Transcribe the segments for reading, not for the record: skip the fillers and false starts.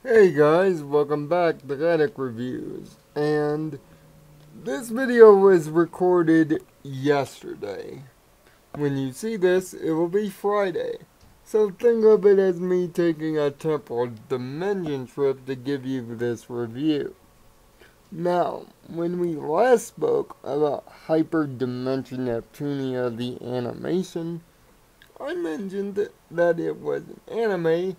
Hey guys, welcome back to Kadic Reviews. And this video was recorded yesterday. When you see this, it will be Friday. So think of it as me taking a temporal dimension trip to give you this review. Now, when we last spoke about Hyperdimension Neptunia, the animation, I mentioned that it was an anime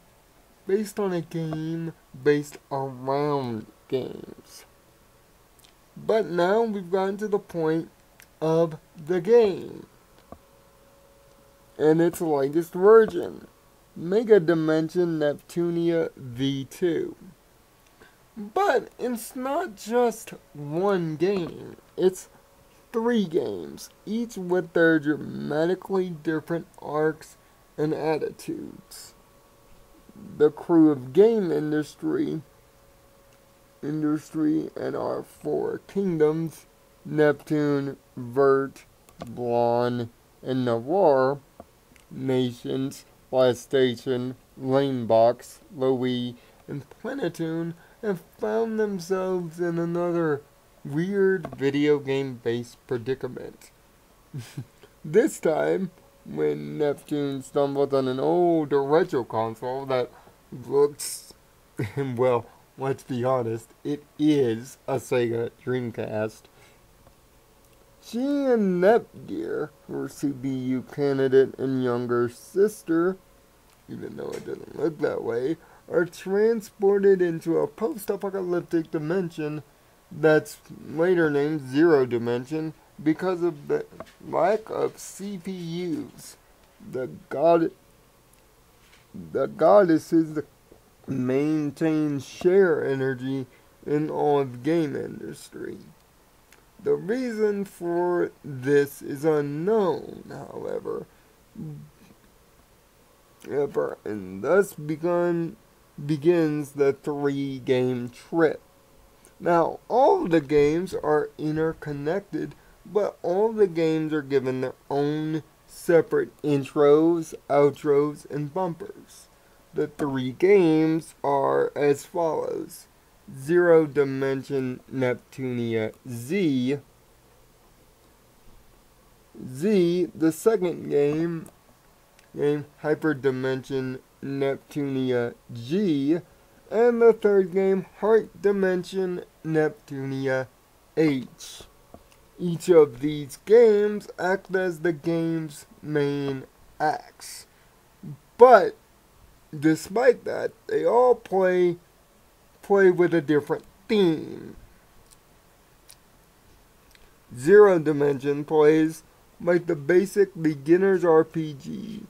based on a game based around games. But now we've gotten to the point of the game and its latest version, MegaDimension Neptunia V-II. But it's not just one game, it's 3 games, each with their dramatically different arcs and attitudes. The crew of game industry and our 4 kingdoms, Neptune, Vert, Blonde, and Navarre, nations, Lastation, Lanebox, Louis, and Plenitude, have found themselves in another weird video game based predicament. This time, when Neptune stumbled on an old retro console that looks, well, let's be honest, it is a Sega Dreamcast. She and Nepgear, her CPU candidate and younger sister, even though it doesn't look that way, are transported into a post-apocalyptic dimension that's later named Zero Dimension because of the lack of CPUs. The goddesses maintain share energy in all of the game industry. The reason for this is unknown, however, and thus begins the 3-game trip. Now, all the games are interconnected, but all the games are given their own separate intros, outros, and bumpers. The 3 games are as follows: Zero Dimension Neptunia Z, the second game Hyperdimension Neptunia G, and the third game Heart Dimension Neptunia H. Each of these games act as the game's main acts. But despite that, they all play with a different theme. Zero Dimension plays like the basic beginner's RPG.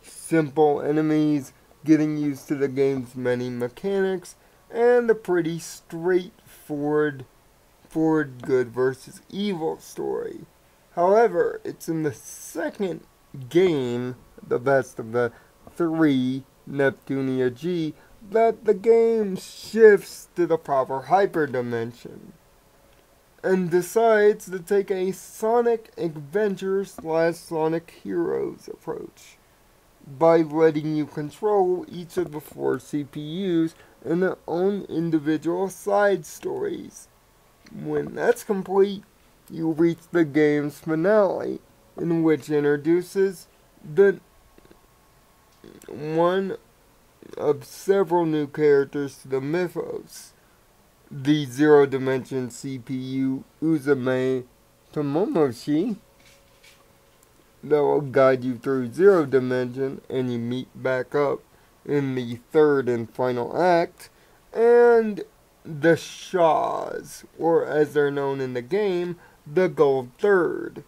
Simple enemies, getting used to the game's many mechanics, and a pretty straightforward good versus evil story. However, it's in the second game, the best of the 3, Neptunia G, that the game shifts to the proper hyperdimension and decides to take a Sonic Adventure / Sonic Heroes approach by letting you control each of the 4 CPUs and their own individual side stories. When that's complete, you reach the game's finale, in which introduces the one of several new characters to the mythos. The Zero Dimension CPU Uzume Tomomoshi that will guide you through Zero Dimension, and you meet back up in the 3rd and final act, and the Shaws, or as they're known in the game, the Gold Third.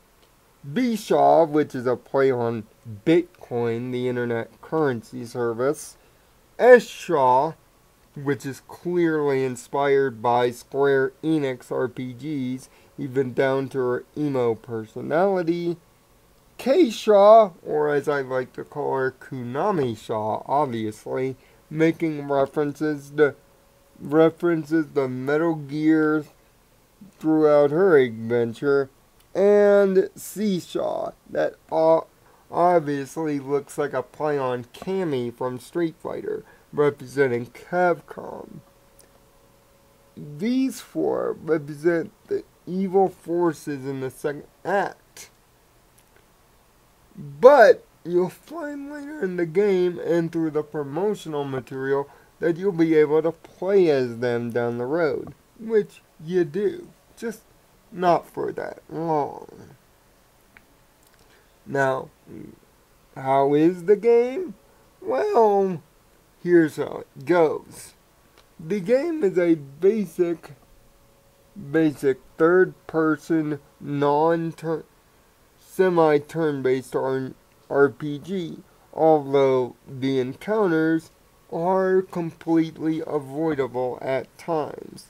B-Shaw, which is a play on Bitcoin, the internet currency service. S-Shaw, which is clearly inspired by Square Enix RPGs, even down to her emo personality. K-Shaw, or as I like to call her, Kunami Shaw, obviously, making references to Metal Gear throughout her adventure, and C-Shaw, that obviously looks like a play on Cammy from Street Fighter, representing Capcom. These four represent the evil forces in the second act. But you'll find later in the game and through the promotional material that you'll be able to play as them down the road, which you do, just not for that long. Now, how is the game? Well, here's how it goes. The game is a basic third-person, semi-turn-based RPG, although the encounters are completely avoidable at times.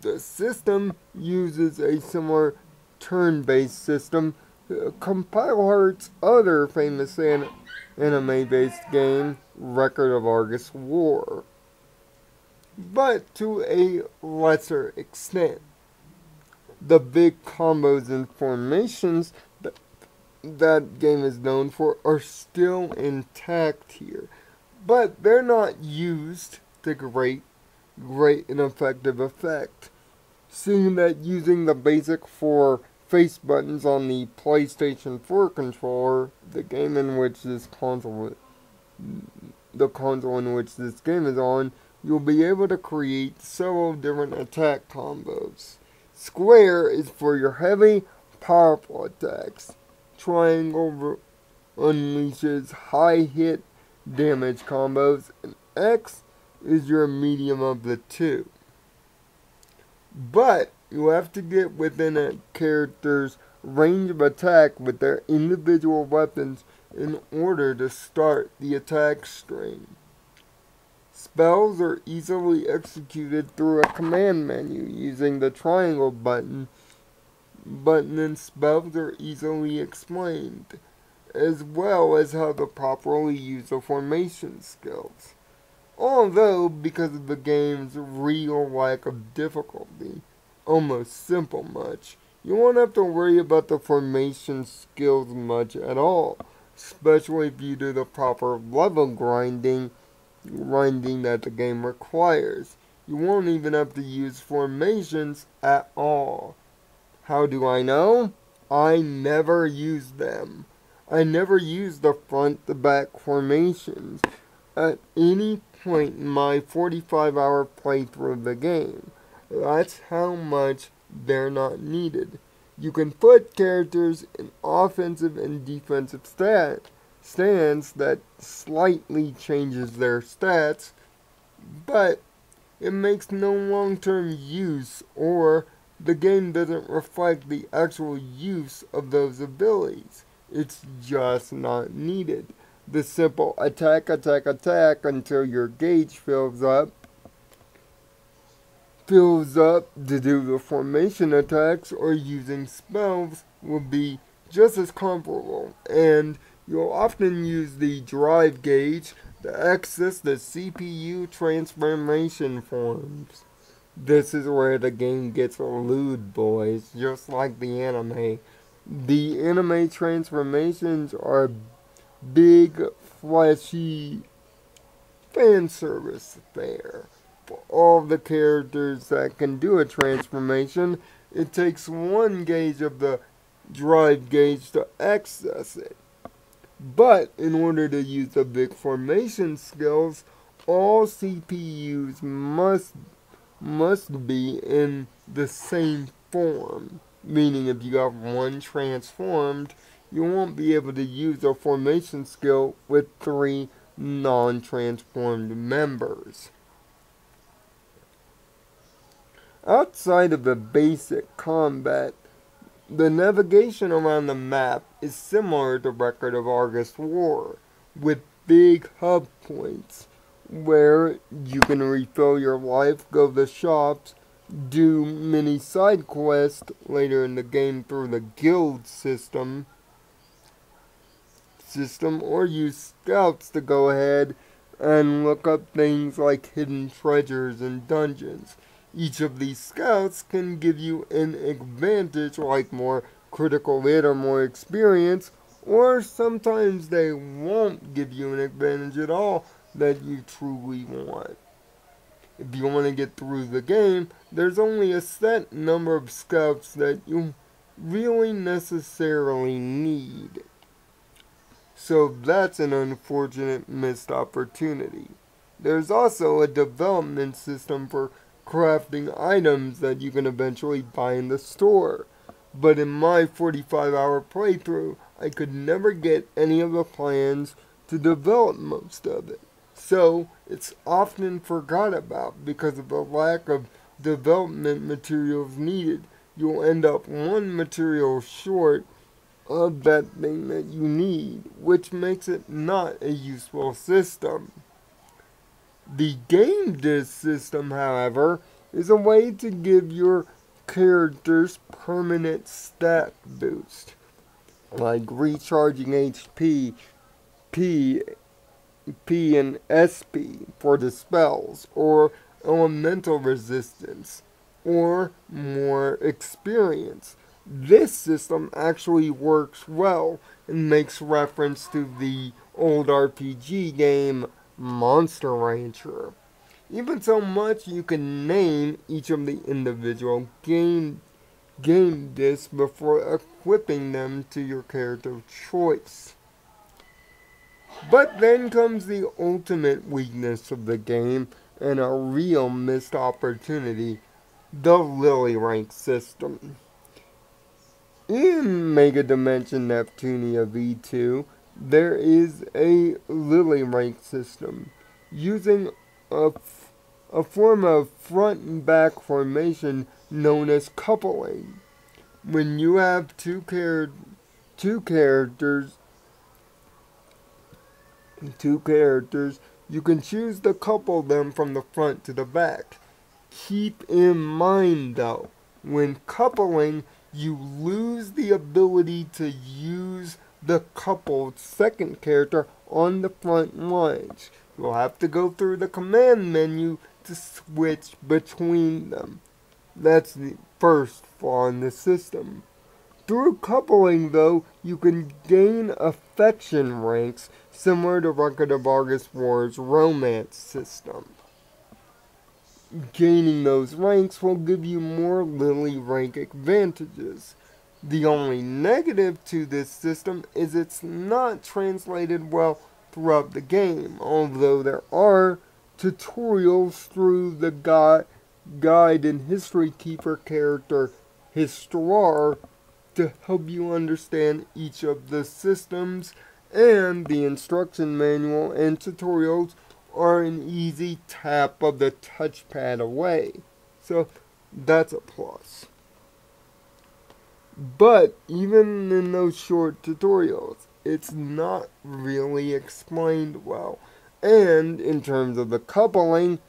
The system uses a similar turn-based system to Compile Heart's other famous anime-based game, Record of Argus War, but to a lesser extent. The big combos and formations that game is known for are still intact here, but they're not used to great and effective effect, seeing that using the basic 4 face buttons on the PlayStation 4 controller, the console in which this game is on, you'll be able to create several different attack combos. Square is for your heavy, powerful attacks. Triangle unleashes high hit damage combos, and X is your medium of the two. But you have to get within a character's range of attack with their individual weapons in order to start the attack string. Spells are easily executed through a command menu using the triangle button, and spells are easily explained, as well as how to properly use the formation skills. Although, because of the game's real lack of difficulty, almost simple much, you won't have to worry about the formation skills much at all, especially if you do the proper level grinding that the game requires. You won't even have to use formations at all. How do I know? I never use them. I never use the front to back formations at any point in my 45-hour playthrough of the game. That's how much they're not needed. You can put characters in offensive and defensive stance that slightly changes their stats, but it makes no long-term use, or the game doesn't reflect the actual use of those abilities. It's just not needed. The simple attack until your gauge fills up to do the formation attacks or using spells will be just as comparable, and you'll often use the drive gauge to access the CPU transformation forms. This is where the game gets lewd, boys, just like the anime. The anime transformations are big, fleshy fan service there. For all the characters that can do a transformation, it takes one gauge of the drive gauge to access it. But in order to use the big formation skills, all CPUs must be in the same form. Meaning if you have one transformed, you won't be able to use a formation skill with 3 non-transformed members. Outside of the basic combat, the navigation around the map is similar to Record of Argus War, with big hub points where you can refill your life, go to shops, do mini side quests later in the game through the guild system, or use scouts to go ahead and look up things like hidden treasures and dungeons. Each of these scouts can give you an advantage like more critical hit or more experience, or sometimes they won't give you an advantage at all that you truly want. If you want to get through the game, there's only a set number of scouts that you really necessarily need. So that's an unfortunate missed opportunity. There's also a development system for crafting items that you can eventually buy in the store. But in my 45-hour playthrough, I could never get any of the plans to develop most of it. So it's often forgot about because of the lack of development materials needed. You'll end up one material short of that thing that you need, which makes it not a useful system. The game disc system, however, is a way to give your characters permanent stat boost, like recharging HP, P and SP for the spells, or elemental resistance, or more experience. This system actually works well and makes reference to the old RPG game Monster Rancher. Even so much you can name each of the individual game discs before equipping them to your character of choice. But then comes the ultimate weakness of the game and a real missed opportunity, the Lily Rank system. In MegaDimension Neptunia V-II, there is a Lily Rank system using a form of front and back formation known as coupling. When you have two characters, you can choose to couple them from the front to the back. Keep in mind though, when coupling, you lose the ability to use the coupled second character on the front lines. You'll have to go through the command menu to switch between them. That's the first flaw in the system. Through coupling, though, you can gain affection ranks similar to Record of Argus War's romance system. Gaining those ranks will give you more Lily rank advantages. The only negative to this system is it's not translated well throughout the game, although there are tutorials through the guide and history keeper character Histoire to help you understand each of the systems, and the instruction manual and tutorials are an easy tap of the touchpad away. So that's a plus. But even in those short tutorials, it's not really explained well. And in terms of the coupling,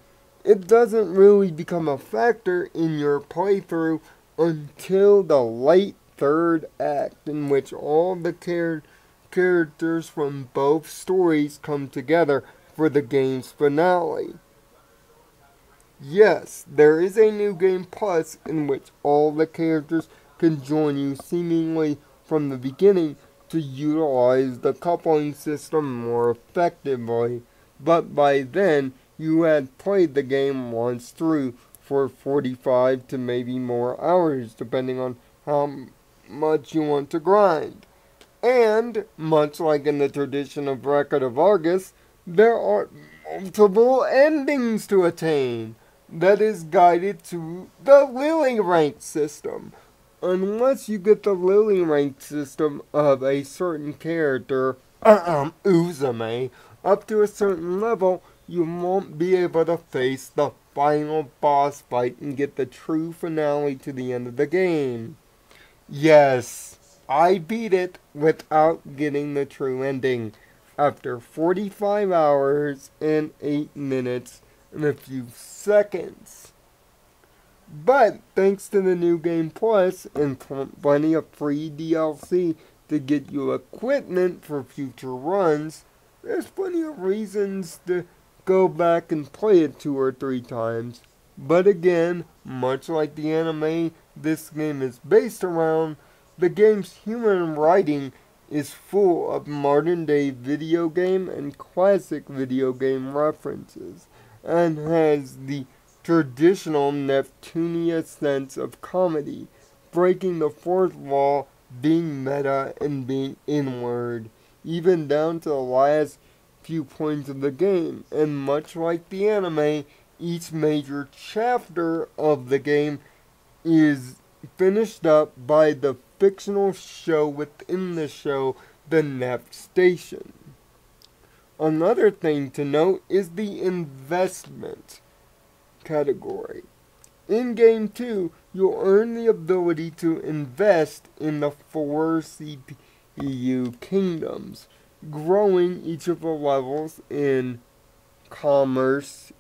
it doesn't really become a factor in your playthrough until the late third act, in which all the characters from both stories come together for the game's finale. Yes, there is a new game plus in which all the characters can join you seemingly from the beginning to utilize the coupling system more effectively, but by then you had played the game once through for 45 to maybe more hours, depending on how much you want to grind. And, much like in the tradition of Record of Argus, there are multiple endings to attain. That is guided to the Lily Rank system. Unless you get the Lily Rank system of a certain character, Uzume, up to a certain level, you won't be able to face the final boss fight and get the true finale to the end of the game. Yes, I beat it without getting the true ending after 45 hours and 8 minutes and a few seconds. But thanks to the new game plus and plenty of free DLC to get you equipment for future runs, there's plenty of reasons to go back and play it 2 or 3 times. But again, much like the anime this game is based around, the game's human writing is full of modern-day video game and classic video game references, and has the traditional Neptunia sense of comedy, breaking the fourth wall, being meta, and being inward, even down to the last few points of the game. And much like the anime, each major chapter of the game is finished up by the fictional show within the show, the Nep Station. Another thing to note is the investment category. In Game 2, you'll earn the ability to invest in the 4 CPU kingdoms, growing each of the levels in commerce,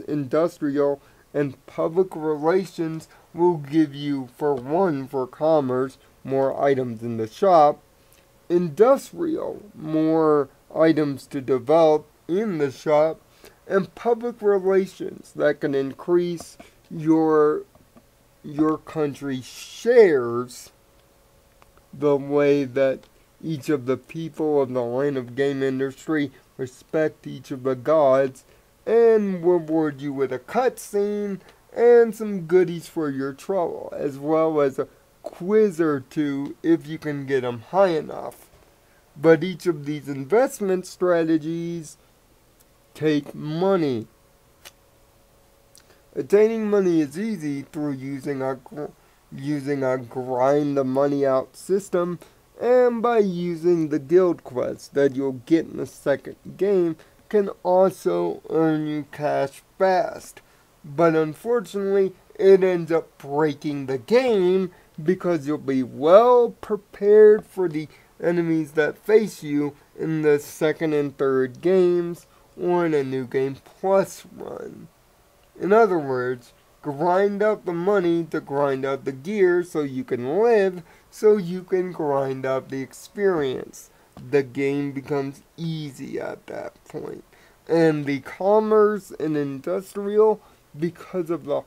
industrial, and public relations will give you, for commerce, more items in the shop, industrial, more items to develop in the shop, and public relations that can increase your country's shares, the way that each of the people of the line of game industry respect each of the gods, and reward you with a cutscene and some goodies for your trouble, as well as a quiz or two if you can get them high enough. But each of these investment strategies take money. Attaining money is easy through using a grind the money out system, and by using the guild quests that you'll get in the second game can also earn you cash fast. But unfortunately, it ends up breaking the game because you'll be well prepared for the enemies that face you in the second and third games or in a New Game Plus run. In other words, grind out the money to grind out the gear so you can live, so you can grind out the experience. The game becomes easy at that point. And the commerce and industrial, because of the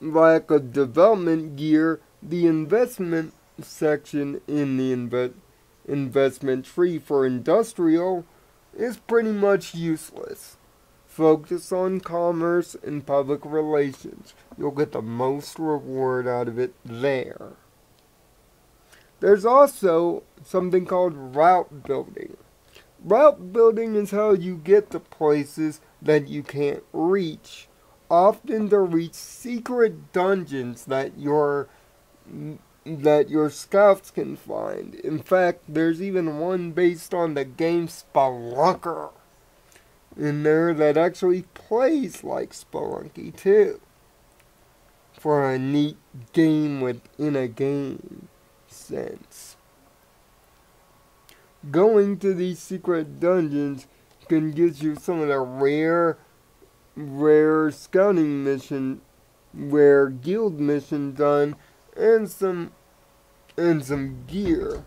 lack of development gear, the investment section in the investment tree for industrial is pretty much useless. Focus on commerce and public relations. You'll get the most reward out of it there. There's also something called route building. Route building is how you get to places that you can't reach, often to reach secret dungeons that your scouts can find. In fact, there's even one based on the game Spelunker in there that actually plays like Spelunky too, for a neat game within a game sense. Going to these secret dungeons can get you some of the rare scouting mission, rare guild mission done, and some gear.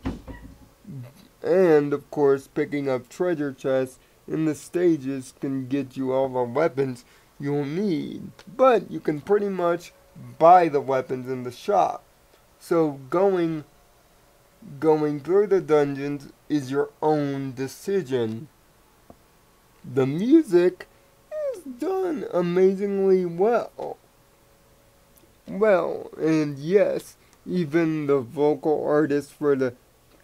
And of course, picking up treasure chests in the stages can get you all the weapons you'll need. But you can pretty much buy the weapons in the shop. So going through the dungeons is your own decision. The music is done amazingly well. And yes, even the vocal artist for the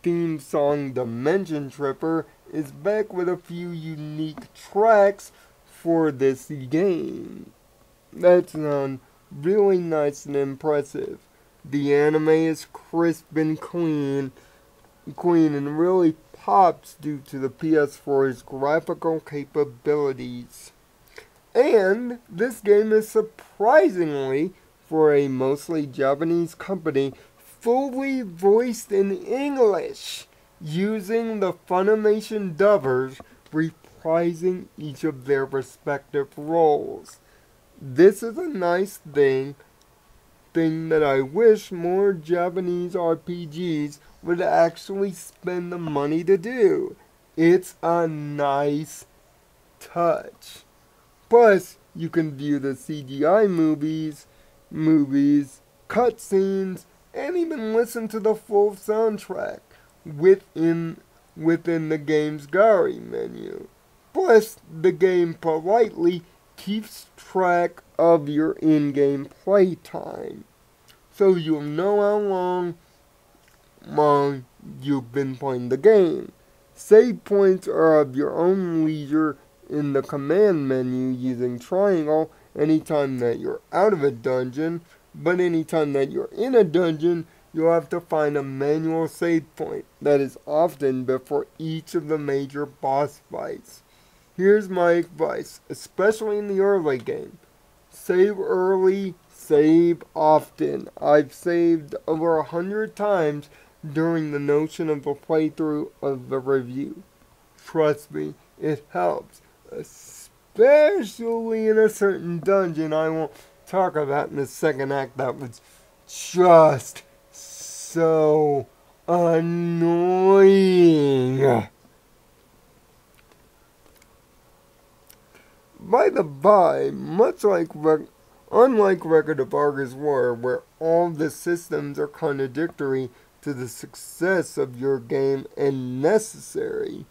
theme song Dimension Tripper is back with a few unique tracks for this game. That sounds really nice and impressive. The anime is crisp and clean and really pops due to the PS4's graphical capabilities. And this game is surprisingly, for a mostly Japanese company, fully voiced in English, using the Funimation dubbers reprising each of their respective roles. This is a nice thing that I wish more Japanese RPGs would actually spend the money to do. It's a nice touch. Plus, you can view the CGI movies cutscenes, and even listen to the full soundtrack within the game's gallery menu. Plus, the game politely keeps track of your in-game playtime, so you'll know how long you've been playing the game. Save points are of your own leisure in the command menu using triangle anytime that you're out of a dungeon, but anytime that you're in a dungeon, you'll have to find a manual save point that is often before each of the major boss fights. Here's my advice, especially in the early game. Save early, save often. I've saved over 100 times during the notion of the playthrough of the review. Trust me, it helps. Especially in a certain dungeon I won't talk about in the second act that was just so annoying. By the by, unlike Record of Argus War, where all the systems are contradictory to the success of your game and necessary,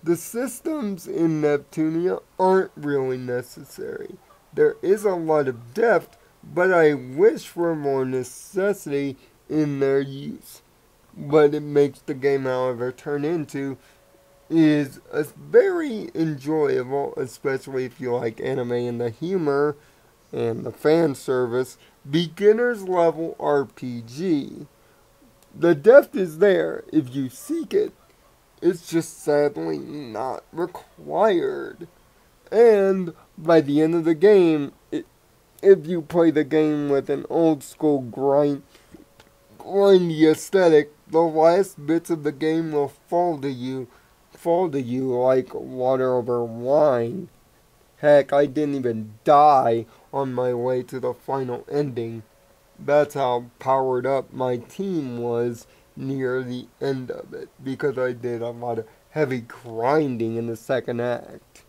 the systems in Neptunia aren't really necessary. There is a lot of depth, but I wish for more necessity in their use. What it makes the game, however, turn into is very enjoyable, especially if you like anime and the humor and the fan service. Beginner's level RPG. The depth is there if you seek it. It's just sadly not required. And by the end of the game, if you play the game with an old school grindy aesthetic, the last bits of the game will fall to you like water over wine. Heck, I didn't even die on my way to the final ending. That's how powered up my team was near the end of it, because I did a lot of heavy grinding in the second act.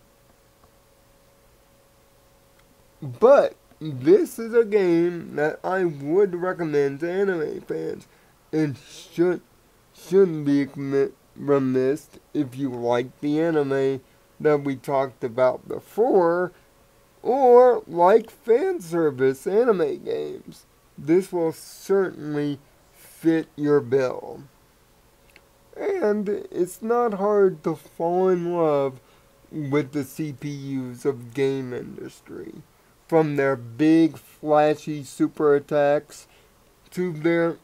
But this is a game that I would recommend to anime fans, and shouldn't be remiss if you like the anime that we talked about before, or like fan service anime games. This will certainly fit your bill. And it's not hard to fall in love with the CPUs of game industry. From their big flashy super attacks to their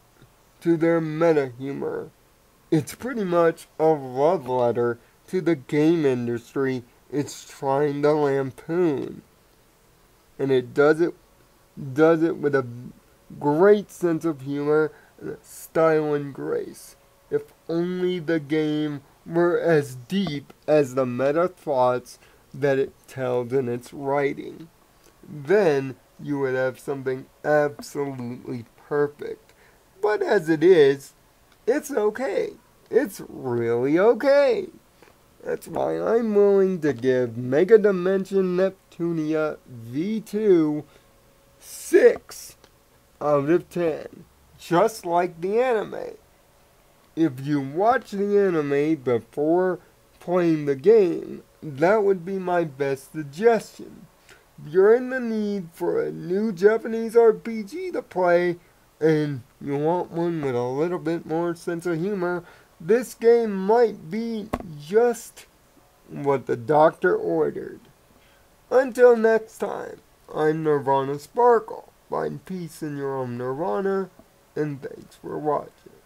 meta humor. It's pretty much a love letter to the game industry it's trying to lampoon. And it does it with a great sense of humor and style and grace. If only the game were as deep as the meta thoughts that it tells in its writing. Then you would have something absolutely perfect. But as it is, it's okay. It's really okay. That's why I'm willing to give MegaDimension Neptunia V-II 6 out of 10. Just like the anime. If you watch the anime before playing the game, that would be my best suggestion. If you're in the need for a new Japanese RPG to play, and you want one with a little bit more sense of humor, this game might be just what the doctor ordered. Until next time, I'm Nirvana Sparkle. Find peace in your own nirvana, and thanks for watching.